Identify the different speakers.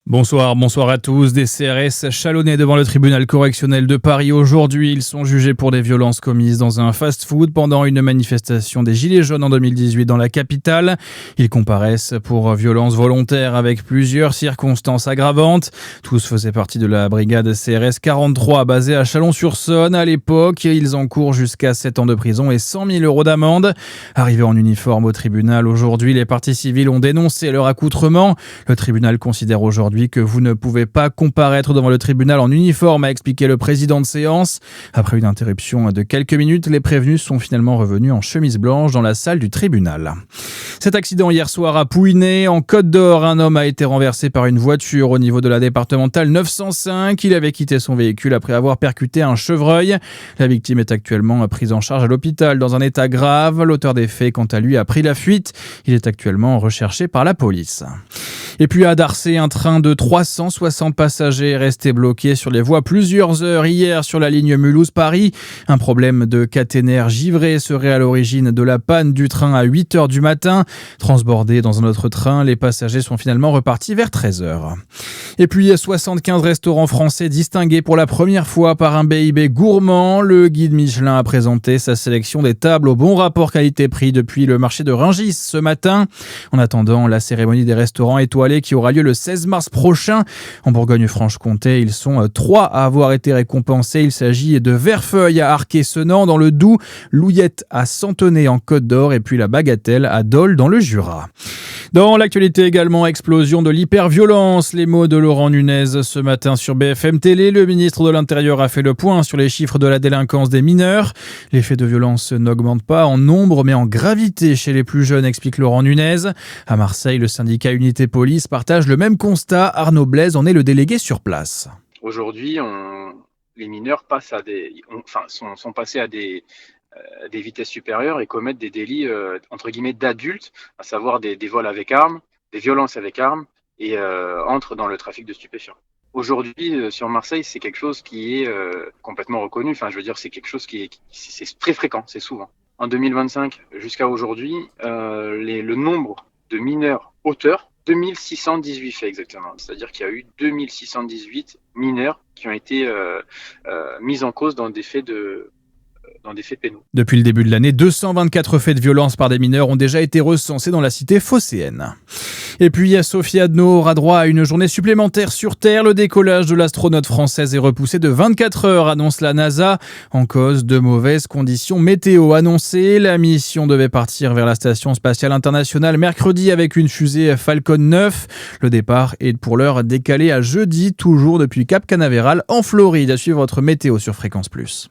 Speaker 1: Bonsoir à tous. Des CRS chalonnés devant le tribunal correctionnel de Paris aujourd'hui. Ils sont jugés pour des violences commises dans un fast-food pendant une manifestation des Gilets jaunes en 2018 dans la capitale. Ils comparaissent pour violences volontaires avec plusieurs circonstances aggravantes. Tous faisaient partie de la brigade CRS 43 basée à Chalon-sur-Saône. À l'époque, ils encourent jusqu'à 7 ans de prison et 100 000 € d'amende. Arrivés en uniforme au tribunal aujourd'hui, les parties civiles ont dénoncé leur accoutrement. Le tribunal considère aujourd'hui que vous ne pouvez pas comparaître devant le tribunal en uniforme, a expliqué le président de séance. Après une interruption de quelques minutes, les prévenus sont finalement revenus en chemise blanche dans la salle du tribunal. Cet accident hier soir à Pouiné, en Côte d'Or, un homme a été renversé par une voiture au niveau de la départementale 905. Il avait quitté son véhicule après avoir percuté un chevreuil. La victime est actuellement prise en charge à l'hôpital dans un état grave. L'auteur des faits, quant à lui, a pris la fuite. Il est actuellement recherché par la police. Et puis à Darcé, un train de 360 passagers est resté bloqué sur les voies plusieurs heures hier sur la ligne Mulhouse-Paris. Un problème de caténaire givré serait à l'origine de la panne du train à 8h du matin. Transbordés dans un autre train, les passagers sont finalement repartis vers 13h. Et puis 75 restaurants français distingués pour la première fois par un BIB gourmand. Le guide Michelin a présenté sa sélection des tables au bon rapport qualité-prix depuis le marché de Rungis ce matin. En attendant la cérémonie des restaurants étoilés qui aura lieu le 16 mars prochain. En Bourgogne-Franche-Comté, ils sont 3 à avoir été récompensés. Il s'agit de Verfeuille à Arquet-Senans dans le Doubs, Louillette à Santenay en Côte d'Or et puis la Bagatelle à Dole dans le Jura. Dans l'actualité également, explosion de l'hyperviolence. Les mots de Laurent Nunez ce matin sur BFM Télé. Le ministre de l'Intérieur a fait le point sur les chiffres de la délinquance des mineurs. Les faits de violence n'augmentent pas en nombre mais en gravité chez les plus jeunes, explique Laurent Nunez. À Marseille, le syndicat Unité Police partage le même constat. Arnaud Blaise en est le délégué sur place.
Speaker 2: Aujourd'hui, les mineurs sont passés à des vitesses supérieures et commettent des délits entre guillemets d'adultes, à savoir des vols avec armes, des violences avec armes et entrent dans le trafic de stupéfiants. Aujourd'hui, sur Marseille, c'est quelque chose qui est complètement reconnu. Enfin, je veux dire, c'est quelque chose c'est très fréquent, c'est souvent. En 2025, jusqu'à aujourd'hui, le nombre de mineurs auteurs, 2618 faits exactement. C'est-à-dire qu'il y a eu 2618 mineurs qui ont été mis en cause dans des faits pénaux.
Speaker 1: Depuis le début de l'année, 224 faits de violence par des mineurs ont déjà été recensés dans la cité phocéenne. Et puis, Sophie Adno aura droit à une journée supplémentaire sur Terre. Le décollage de l'astronaute française est repoussé de 24 heures, annonce la NASA. En cause de mauvaises conditions météo annoncées. La mission devait partir vers la Station spatiale internationale mercredi avec une fusée Falcon 9. Le départ est pour l'heure décalé à jeudi, toujours depuis Cap Canaveral en Floride. À suivre votre météo sur Fréquence Plus.